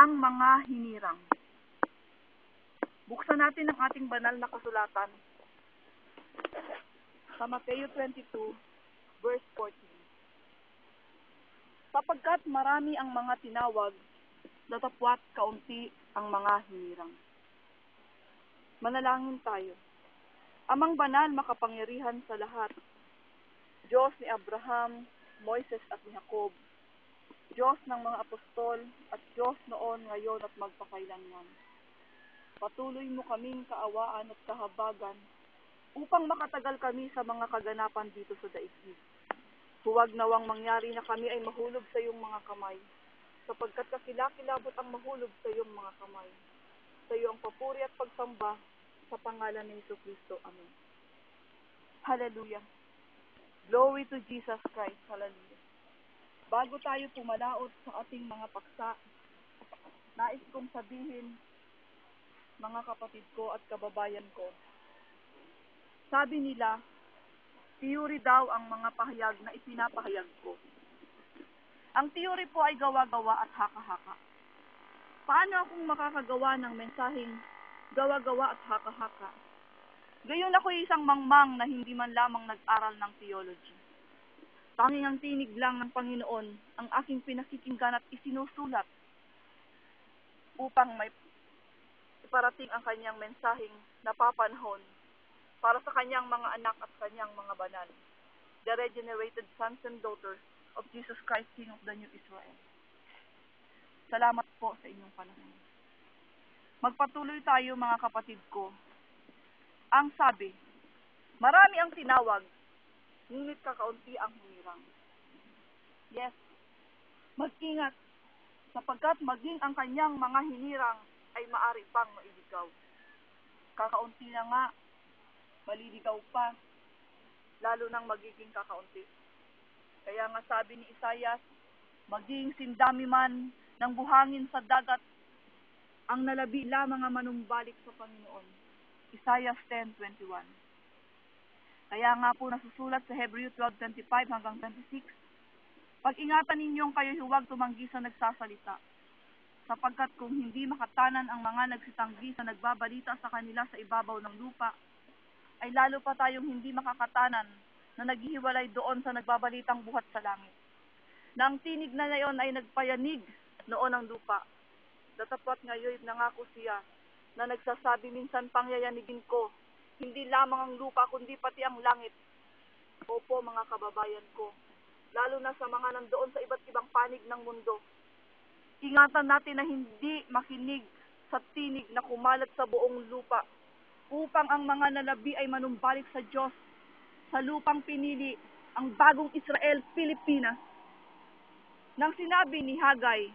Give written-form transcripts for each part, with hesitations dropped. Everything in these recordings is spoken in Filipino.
ang mga hinirang. Buksan natin ang ating banal na kasulatan sa Mateo 22, verse 14. Sapagkat marami ang mga tinawag, datapwat kaunti ang mga hinirang. Manalangin tayo. Amang banal, makapangyarihan sa lahat, Diyos ni Abraham, Moises at ni Jacob, Diyos ng mga apostol at Diyos noon, ngayon at magpakailanman. Patuloy mo kaming kaawaan at kahabagan upang makatagal kami sa mga kaganapan dito sa daigdig. Huwag nawang mangyari na kami ay mahulog sa iyong mga kamay, sapagkat kakilakilabot ang mahulog sa iyong mga kamay. Sa iyo ang papuri at pagsamba sa pangalan ni Jesucristo. Amen. Hallelujah. Glory to Jesus Christ. Hallelujah. Bago tayo pumalaot sa ating mga paksa, nais kong sabihin, mga kapatid ko at kababayan ko, sabi nila, theory daw ang mga pahayag na ipinapahayag ko. Ang theory po ay gawa-gawa at haka-haka. Paano akong makakagawa ng mensaheng gawa-gawa at haka-haka? Gayon ako'y isang mangmang na hindi man lamang nag-aral ng theology. Tanging ang tinig lang ng Panginoon ang aking pinakikinggan at isinusulat upang may iparating ang kanyang mensaheng napapanahon para sa kanyang mga anak at kanyang mga banal, the regenerated sons and daughters of Jesus Christ, King of the New Israel. Salamat po sa inyong panahon. Magpatuloy tayo, mga kapatid ko. Ang sabi, marami ang tinawag, ngunit kakaunti ang hinirang. Yes, mag-ingat, sapagkat maging ang kanyang mga hinirang ay maari pang mailigaw. Kakaunti na nga, maliligaw pa, lalo nang magiging kakaunti. Kaya nga sabi ni Isaias, maging sindami man ng buhangin sa dagat, ang nalabi lamang ang manumbalik sa Panginoon. Isaiah 10:21. Kaya nga po nasusulat sa Hebreo 12:25 hanggang 26, pag-ingatan ninyong kayo'y huwag tumanggi sa nagsasalita, sapagkat kung hindi makatanan ang mga nagsitanggi sa nagbabalita sa kanila sa ibabaw ng lupa, ay lalo pa tayong hindi makakatanan na naghihiwalay doon sa nagbabalitang buhat sa langit. Na ang tinig na ngayon ay nagpayanig noon ang lupa. Datapwat ngayon nangako siya na nagsasabi, minsan pangyayanigin ko, hindi lamang ang lupa kundi pati ang langit. Opo, mga kababayan ko, lalo na sa mga nandoon sa iba't ibang panig ng mundo. Ingatan natin na hindi makinig sa tinig na kumalat sa buong lupa upang ang mga nalabi ay manumbalik sa Diyos, sa lupang pinili, ang bagong Israel, Pilipinas. Nang sinabi ni Hagay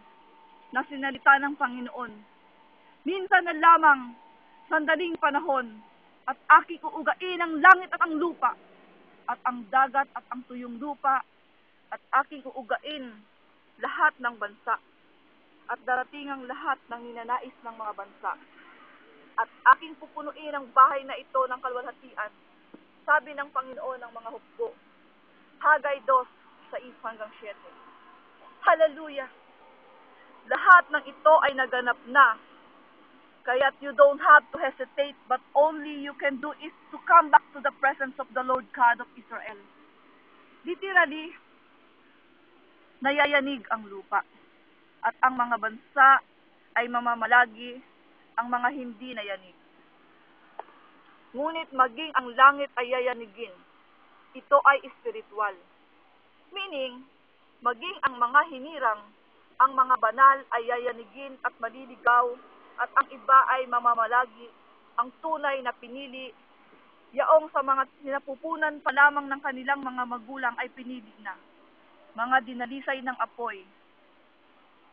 na sinalita ng Panginoon, minsan na lamang, sandaling panahon, at aking uugain ang langit at ang lupa, at ang dagat at ang tuyong lupa, at aking uugain lahat ng bansa, at darating ang lahat ng ninanais ng mga bansa. At aking pupunuin ang bahay na ito ng kalwalhatian, sabi ng Panginoon ng mga hukbo. Hagay 2:6-7. Hallelujah! Lahat ng ito ay naganap na. Kaya't you don't have to hesitate, but only you can do is to come back to the presence of the Lord God of Israel. Literally, nayayanig ang lupa, at ang mga bansa ay mamamalagi, ang mga hindi nayanig. Ngunit maging ang langit ay yayanigin. Ito ay espiritual. Meaning, maging ang mga hinirang, ang mga banal ay yayanigin at maliligaw, at ang iba ay mamamalagi, ang tunay na pinili, yaong sa mga sinapupunan pa lamang ng kanilang mga magulang ay pinili na. Mga dinalisay ng apoy,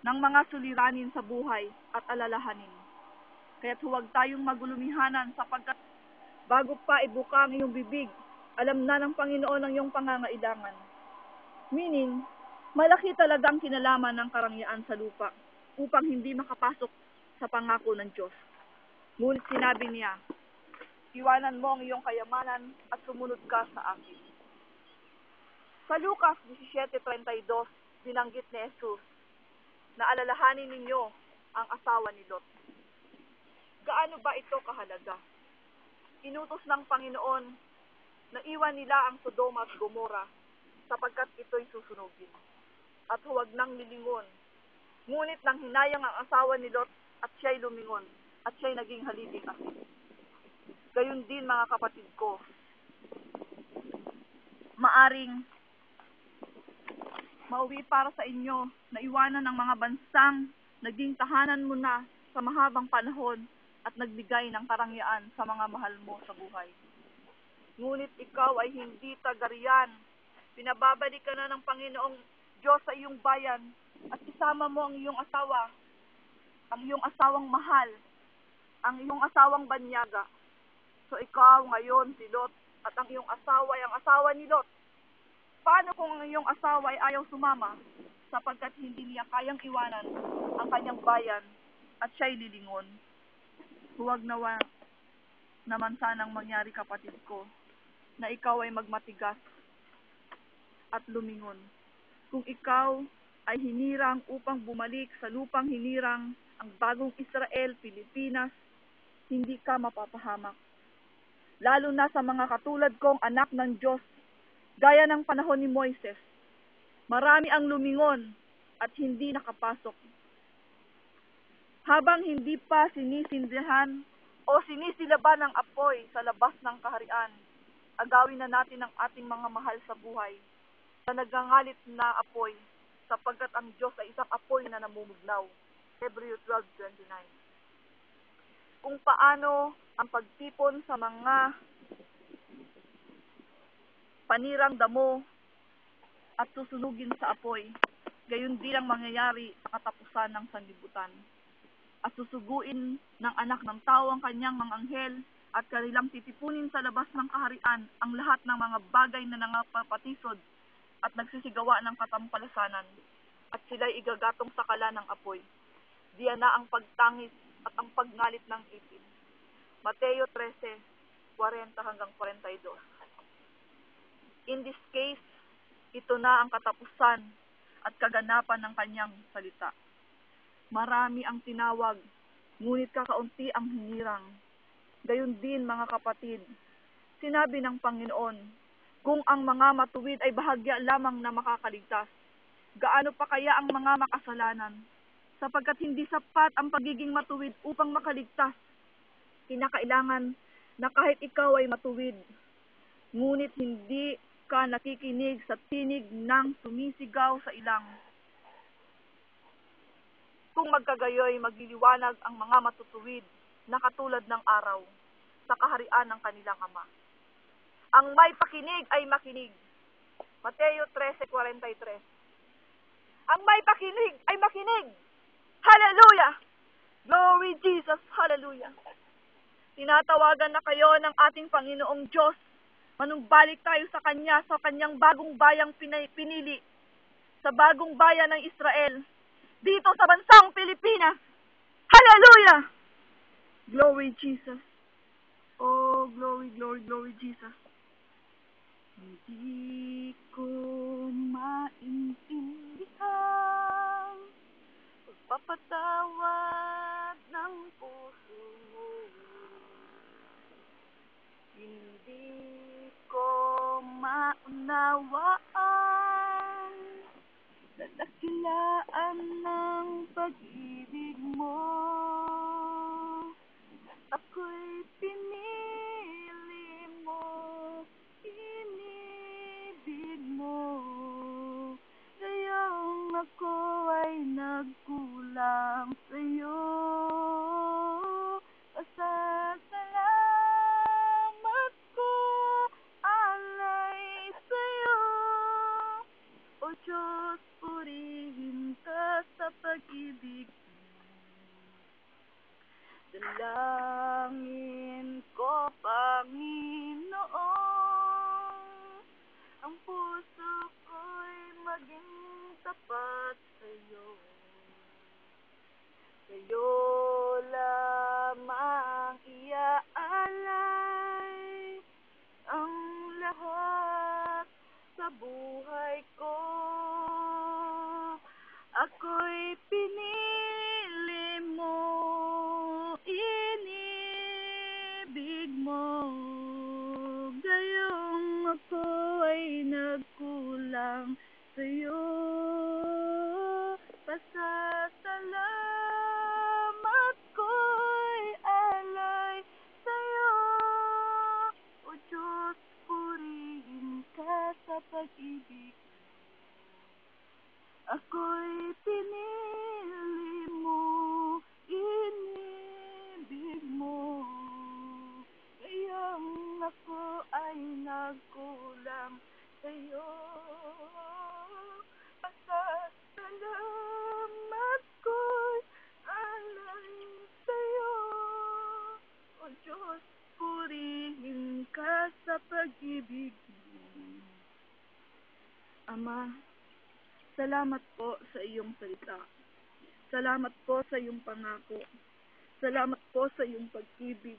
ng mga suliranin sa buhay at alalahanin. Kaya't huwag tayong magulumihanan, sapagkat bago pa ibuka ang iyong bibig, alam na ng Panginoon ang iyong pangangailangan. Meaning, malaki talaga ang kinalaman ng karangyaan sa lupa upang hindi makapasok sa pangako ng Diyos. Ngunit sinabi niya, iwanan mo ang iyong kayamanan at sumunod ka sa akin. Sa Lucas 17:32, binanggit ni Jesus na alalahanin ninyo ang asawa ni Lot. Gaano ba ito kahalaga? Inutos ng Panginoon na iwan nila ang Sodoma at Gomora sapagkat ito'y susunugin at huwag nang lilingon. Ngunit nang hinayang ang asawa ni Lot at siya'y lumingon at siya'y naging haliping asin. Gayon din mga kapatid ko, maaring mauwi para sa inyo na iwanan ng mga bansang naging tahanan mo na sa mahabang panahon at nagbigay ng karangyaan sa mga mahal mo sa buhay. Ngunit ikaw ay hindi taga-riyan. Pinababalik ka na ng Panginoong Diyos sa iyong bayan at isama mo ang iyong asawa, ang iyong asawang mahal, ang iyong asawang banyaga. So ikaw ngayon si Lot at ang iyong asawa ay ang asawa ni Lot. Paano kung ang iyong asawa ay ayaw sumama sapagkat hindi niya kayang iwanan ang kanyang bayan at siya'y lilingon? Huwag naman sanang mangyari kapatid ko na ikaw ay magmatigas at lumingon. Kung ikaw ay hinirang upang bumalik sa lupang hinirang ang bagong Israel, Pilipinas, hindi ka mapapahamak. Lalo na sa mga katulad kong anak ng Diyos, gaya ng panahon ni Moises. Marami ang lumingon at hindi nakapasok. Habang hindi pa sinisindihan o sinisilaban ng apoy sa labas ng kaharian, agawin na natin ang ating mga mahal sa buhay na nagangalit na apoy, sapagkat ang Diyos ay isang apoy na namumugnaw. Hebrews 12:29. Kung paano ang pagtipon sa mga panirang damo at susunugin sa apoy, gayon din ang mangyayari sa katapusan ng sanlibutan. At susuguin ng anak ng tao ang kanyang mga anghel at kanilang titipunin sa labas ng kaharian ang lahat ng mga bagay na nangapapatisod at nagsisigawa ng katampalasanan, at sila'y igagatong sa kala ng apoy. Diyan na ang pagtangis at ang pagngalit ng ipin. Mateo 13:40-42. In this case, ito na ang katapusan at kaganapan ng kanyang salita. Marami ang tinawag, ngunit kakaunti ang hinirang. Gayon din mga kapatid, sinabi ng Panginoon, kung ang mga matuwid ay bahagya lamang na makakaligtas, gaano pa kaya ang mga makasalanan? Sapagkat hindi sapat ang pagiging matuwid upang makaligtas. Kinakailangan na kahit ikaw ay matuwid, ngunit hindi ka nakikinig sa tinig ng sumisigaw sa ilang. Kung magkagayoy, magliliwanag ang mga matutuwid na katulad ng araw sa kaharian ng kanilang Ama. Ang may pakinig ay makinig. Mateo 13:43. Ang may pakinig ay makinig. Hallelujah! Glory Jesus! Hallelujah! Tinatawagan na kayo ng ating Panginoong Diyos. Manumbalik tayo sa Kanya, sa Kanyang bagong bayang pinili, sa bagong bayan ng Israel, dito sa bansang Pilipinas. Hallelujah! Glory Jesus! Oh, glory, glory, glory Jesus! Hindi ko maintindihan pagpapatawad ng puso mo. Hindi ko maunawaan dadakilaan ng pag-ibig mo. Ako'y pinili mo, inibig mo, ngayong ako ay nagkulang sa'yo. Pasasalamat ko alay sa'yo, O Diyos, purihin ka sa pag-ibig mo. nagkulang sa'yo. Pasasalamat ko'y alay sa'yo. O Diyos, purihin ka sa pag-ibig. Ako'y pinili mo, inibig mo. Ngayong ako ay nagkulang sa'yo. Pasasalamat ko'y alay sa'yo. O Diyos, purihin ka sa pag-ibig mo. Ama, salamat po sa iyong salita. Salamat po sa iyong pangako. Salamat po sa iyong pag-ibig.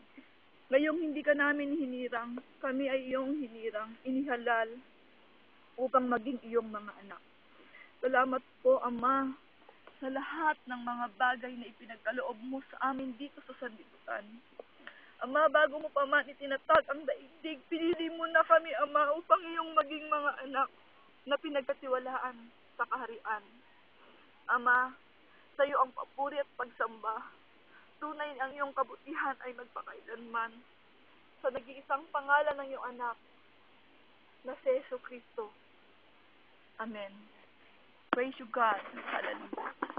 Ngayong hindi ka namin hinirang, kami ay iyong hinirang, inihalal upang maging iyong mga anak. Salamat po, Ama, sa lahat ng mga bagay na ipinagkaloob mo sa amin dito sa sanlibutan. Ama, bago mo pa man itinatag ang daigdig, pinili mo na kami, Ama, upang iyong maging mga anak na pinagkatiwalaan sa kaharian. Ama, sa iyo ang papuri at pagsamba. Tunay ang iyong kabutihan ay magpakailanman. Sa nag-iisang pangalan ng iyong anak, na si Jesu Kristo. Amen. Praise you, God. Hallelujah.